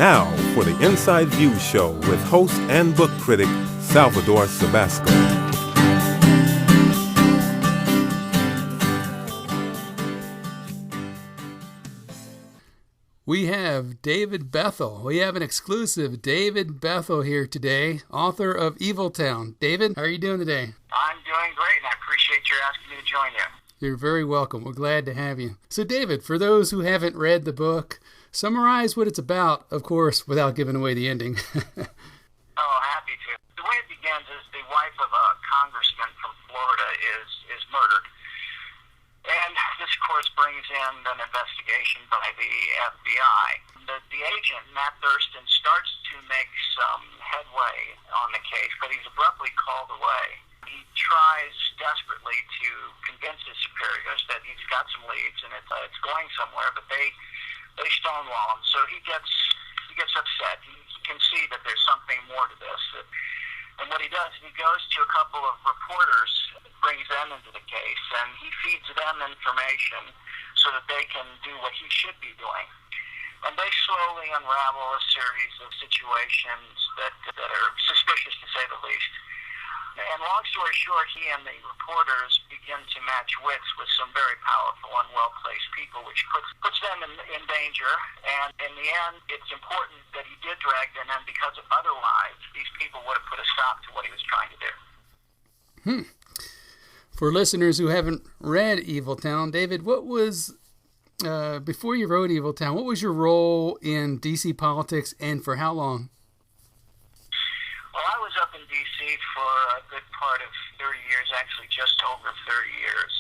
Now for the Inside View Show with host and book critic Salvador SeBasco. We have David Bethel. We have an exclusive David Bethel here today, author of Eviltown. David, how are you doing today? I'm doing great, and I appreciate your asking me to join you. You're very welcome. We're glad to have you. So, David, for those who haven't read the book, summarize what it's about, of course, without giving away the ending. Happy to. The way it begins is the wife of a congressman from Florida is murdered. And this, of course, brings in an investigation by the FBI. The agent, Matt Thurston, starts to make some headway on the case, but he's abruptly called away. He tries desperately to convince his superiors that he's got some leads and it's going somewhere, but they stonewall him. So he gets upset. He can see that there's something more to this. And what he does, he goes to a couple of reporters, brings them into the case, and he feeds them information so that they can do what he should be doing. And they slowly unravel a series of situations that are suspicious, to say the least. And long story short, he and the reporters begin to match wits with some very powerful and well-placed people, which puts them in danger. And in the end, it's important that he did drag them in, because otherwise these people would have put a stop to what he was trying to do. For listeners who haven't read Eviltown, David, what was, before you wrote Eviltown, what was your role in D.C. politics and for how long? Well, I was up in D.C. for a good part of 30 years, actually just over 30 years.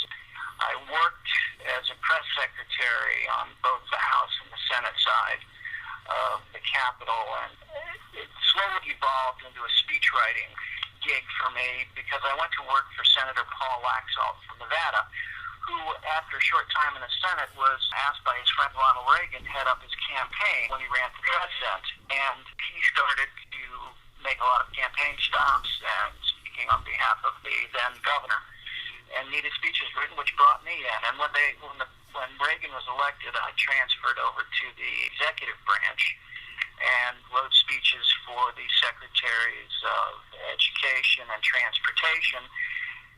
I worked as a press secretary on both the House and the Senate side of the Capitol, and it slowly evolved into a speechwriting gig for me because I went to work for Senator Paul Laxalt from Nevada, who, after a short time in the Senate, was asked by his friend Ronald Reagan to head up his campaign when he ran for president, and he started to make a lot of campaign stops and speaking on behalf of the then governor, and needed speeches written, which brought me in. And when Reagan was elected, I transferred over to the executive branch and wrote speeches for the secretaries of education and transportation.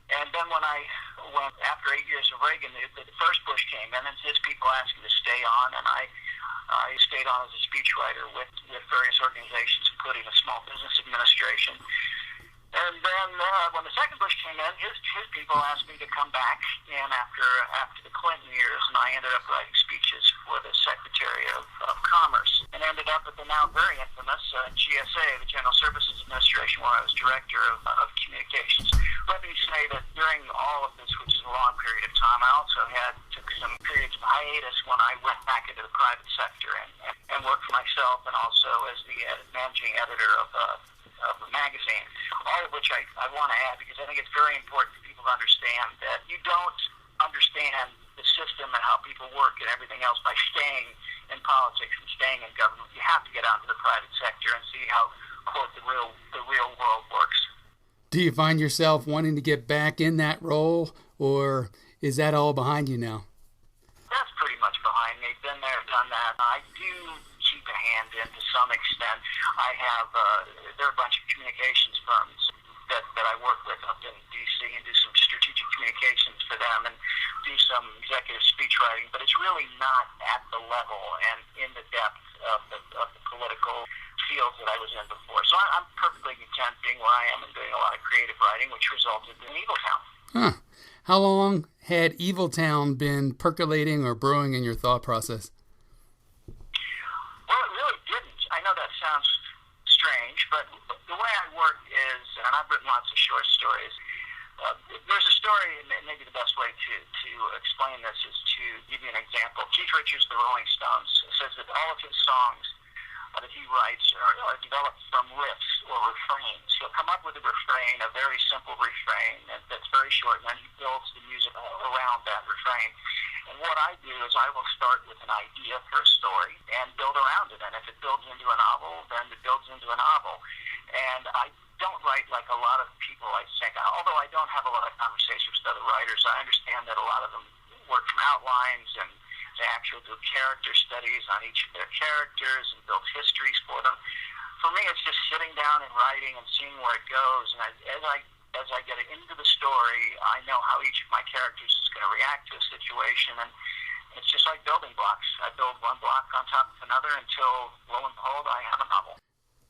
And then after 8 years of Reagan, the first Bush came in, and his people asked me to stay on, and I stayed on as a speechwriter with various organizations, including the Small Business Administration. And then when the second Bush came in, his people asked me to come back in after the Clinton years, and I ended up writing speeches for the Secretary of Commerce, and ended up at the now very infamous GSA, the General Services Administration, where I was Director of Communications. Let me say that during all of this, which is a long period of time, I also took some periods of hiatus when I went back into the private sector and worked for myself, and also as the managing editor of the magazine, all of which I want to add because I think it's very important for people to understand that you don't understand the system and how people work and everything else by staying in politics and staying in government. You have to get out into the private sector and see how, quote, the real world works. Do you find yourself wanting to get back in that role, or is that all behind you now? That's pretty much behind me. Been there, done that. I do keep a hand in to some extent. I have there are a bunch of communications firms that I work with up in D.C. and do some strategic communications for them and do some executive speech writing, but it's really not at the level and in the depth of the political fields that I was in before. So I'm perfectly content being where I am and doing a lot of creative writing, which resulted in Eviltown. Huh. How long had Eviltown been percolating or brewing in your thought process? Well, it really didn't. I know that sounds strange, but the way I work is, and I've written lots of short stories, there's a story, and maybe the best way to explain this is to give you an example. Keith Richards, the Rolling Stones, says that all of his songs that he writes are developed from riffs or refrains. He'll come up with a refrain, a very simple refrain that's very short, and then he builds the music around that refrain. And what I do is I will start with an idea for a story and build around it. And if it builds into a novel, then it builds into a novel. And I don't write like a lot of people, I think. Although I don't have a lot of conversations with other writers, I understand that a lot of them work from outlines and They actually do character studies on each of their characters and build histories for them. For me, it's just sitting down and writing and seeing where it goes. And as I get into the story, I know how each of my characters is going to react to a situation. And it's just like building blocks. I build one block on top of another until, lo and behold, I have a novel.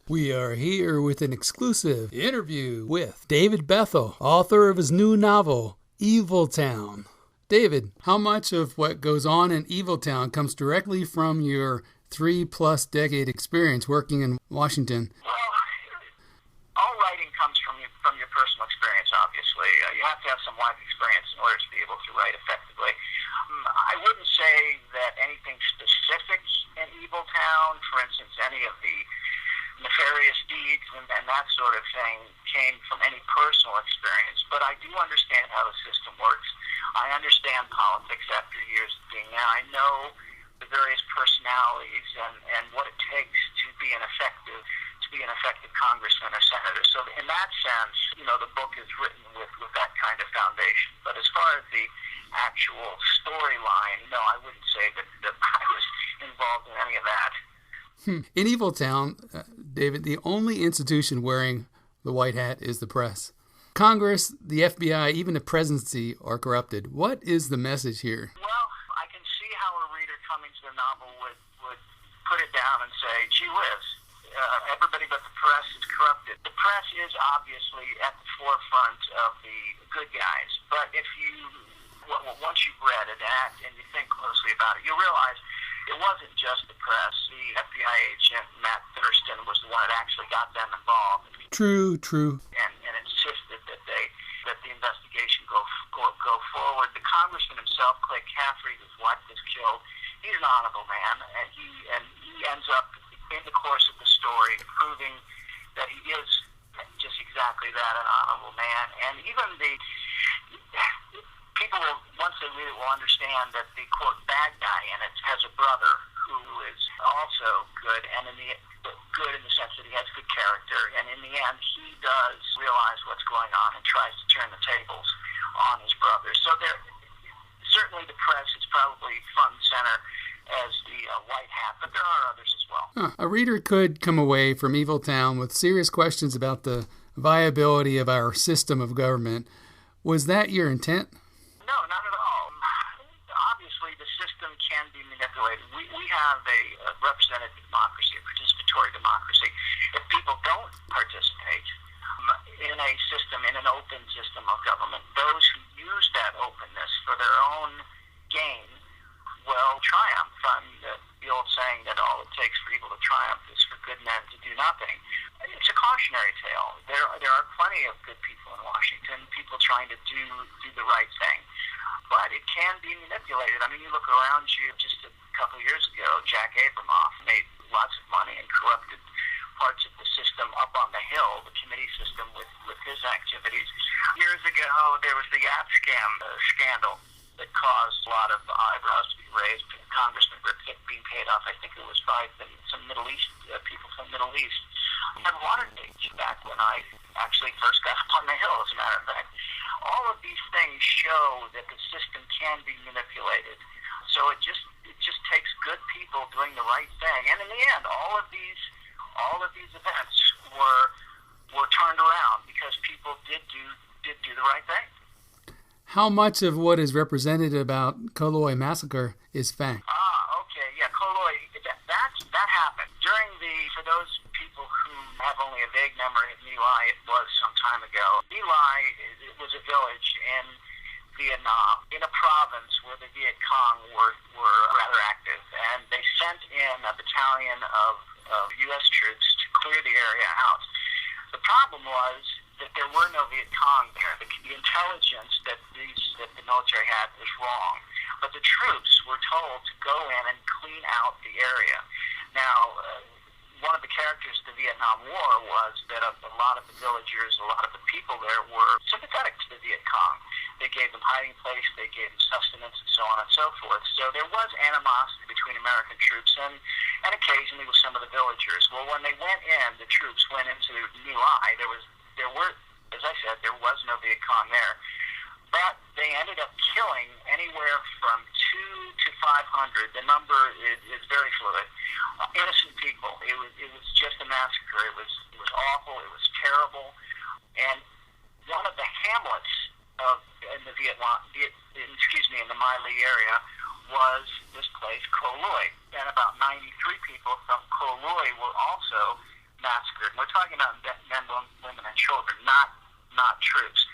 We are here with an exclusive interview with David Bethel, author of his new novel, Evil Town. David, how much of what goes on in Evil Town comes directly from your 3+ decade experience working in Washington? Well, all writing comes from your personal experience, obviously. You have to have some life experience in order to be able to write effectively. I wouldn't say that anything specific in Evil Town, for instance, any of the nefarious deeds and that sort of thing came from any personal experience, but I do understand how the system works. I understand politics after years of being there. I know the various personalities and what it takes to be an effective congressman or senator. So in that sense, the book is written with that kind of foundation. But as far as the actual storyline, no, I wouldn't say that I was involved in any of that. In Evil Town, David, the only institution wearing the white hat is the press. Congress, the FBI, even the presidency are corrupted. What is the message here? Well, I can see how a reader coming to the novel would put it down and say, gee whiz, everybody but the press is corrupted. The press is obviously at the forefront of the good guys, but once you've read it and you think closely about it, you realize it wasn't just the press. The FBI agent, Matt Thurston, was the one that actually got them involved. True. And insisted that the investigation go forward. The congressman himself, Clay Caffrey, whose wife was killed, he's an honorable man, and he ends up in the course of the story proving that he is just exactly that, an honorable man. And even people will, once they read it, will understand that the, quote, bad guy in it has a brother who is also good, and good in the sense that he has good character, and in the end, he does realize what's going on and tries to turn the tables on his brother. So certainly the press is probably front and center as the white hat, but there are others as well. A reader could come away from Evil Town with serious questions about the viability of our system of government. Was that your intent? No, not at all. Obviously, the system can be manipulated. We have a representative democracy, a participatory democracy. If people don't participate in a system, in an open system of government, those who use that openness for their own gain will triumph. The old saying that all it takes for evil to triumph is for good men to do nothing. It's a cautionary tale. There are plenty of good people in Washington, people trying to do the right thing. But it can be manipulated. I mean, you look around you, just a couple of years ago, Jack Abramoff made lots of money and corrupted parts of the system up on the Hill, the committee system, with his activities. Years ago, there was the yacht scandal that caused a lot of eyebrows to be raised. Congressman being paid off, I think it was by some Middle East people from the Middle East. And Watergate back when I actually first got up on the Hill, as a matter of fact. All of these things show that the system can be manipulated. So it just takes good people doing the right thing. And in the end, all of these events were turned around because people did do the right thing. How much of what is represented about Koloy massacre is fact? Okay, yeah, Koloy, that happened. For those people who have only a vague memory of My Lai, it was some time ago. My Lai, it was a village in Vietnam, in a province where the Viet Cong were rather active, and they sent in a battalion of U.S. troops to clear the area out. The problem was that there were no Viet Cong there. The intelligence that the military had was wrong. But the troops were told to go in and clean out the area. Now, one of the characters of the Vietnam War was that a lot of the villagers, a lot of the people there were sympathetic to the Viet Cong. They gave them hiding place, they gave them sustenance, and so on and so forth. So there was animosity between American troops and occasionally with some of the villagers. Well, when they went in, the troops went into My Lai. There were, as I said, there was no Viet Cong there. But they ended up killing anywhere from 2,000 to 500. The number is very fluid. Innocent people. It was just a massacre. It was awful. It was terrible. And one of the hamlets in the in the My Lai area was this place, Koh Loi. And about 93 people from Koh Loi were also massacred. And we're talking about men, women, and children, not troops.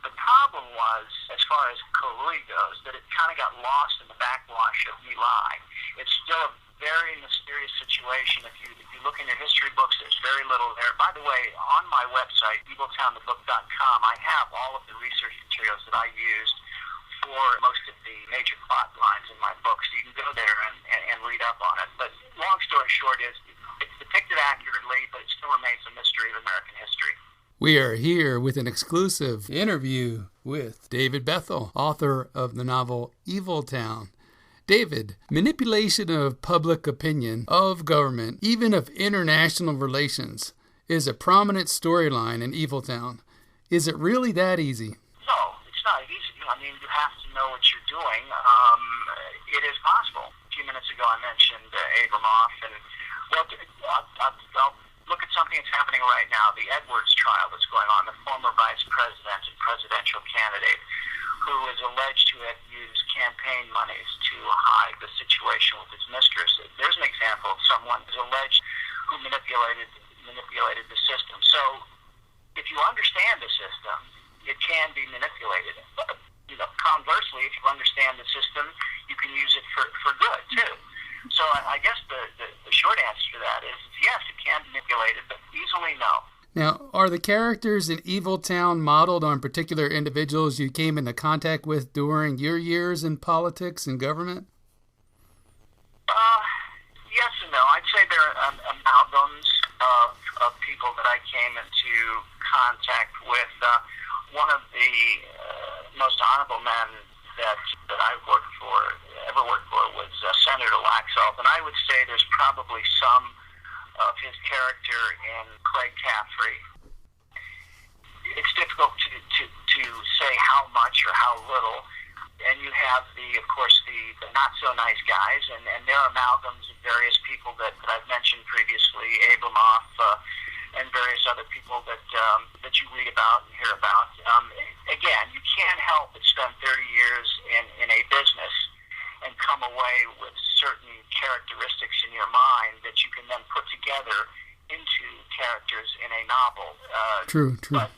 The problem was, as far as Koh Loi goes, that it kind of got lost in the backwash of My Lai. It's still a very mysterious situation. If you look in your history books, there's very little there. By the way, on my website, eviltownthebook.com, I have all of the research materials that I used for most of the major plot lines in my book, so you can go there and read up on it. But long story short is, it's depicted accurately, but it still remains a mystery of American history. We are here with an exclusive interview with David Bethel, author of the novel Evil Town. David, manipulation of public opinion, of government, even of international relations, is a prominent storyline in Evil Town. Is it really that easy? No, it's not easy. I mean, you have to know what you're doing. It is possible. A few minutes ago I mentioned Abramoff, and I'll look at something that's happening right now, the Edwards trial that's going on, the former vice president and presidential candidate who is alleged to have used campaign monies to hide the situation with his mistress. There's an example of someone who's alleged who manipulated the system. So if you understand the system, it can be manipulated. But, conversely, if you understand the system, you can use it for good, too. So I guess the short answer to that is yes, it can be manipulated, but easily no. Now, are the characters in Evil Town modeled on particular individuals you came into contact with during your years in politics and government? Yes and no. I'd say they're amalgams of people that I came into contact with. One of the most honorable men that I ever worked for was Senator Laxalt, and I would say there's probably some of his character in Craig Caffrey. It's difficult to say how much or how little, and you have of course the not so nice guys, and they're amalgams of various people that I've mentioned previously, Abramoff, and various other people that you read about and hear about. Again, you can't help but spend 30 years in a business and come away with certain characteristics in your mind that you can then put together into characters in a novel. True. But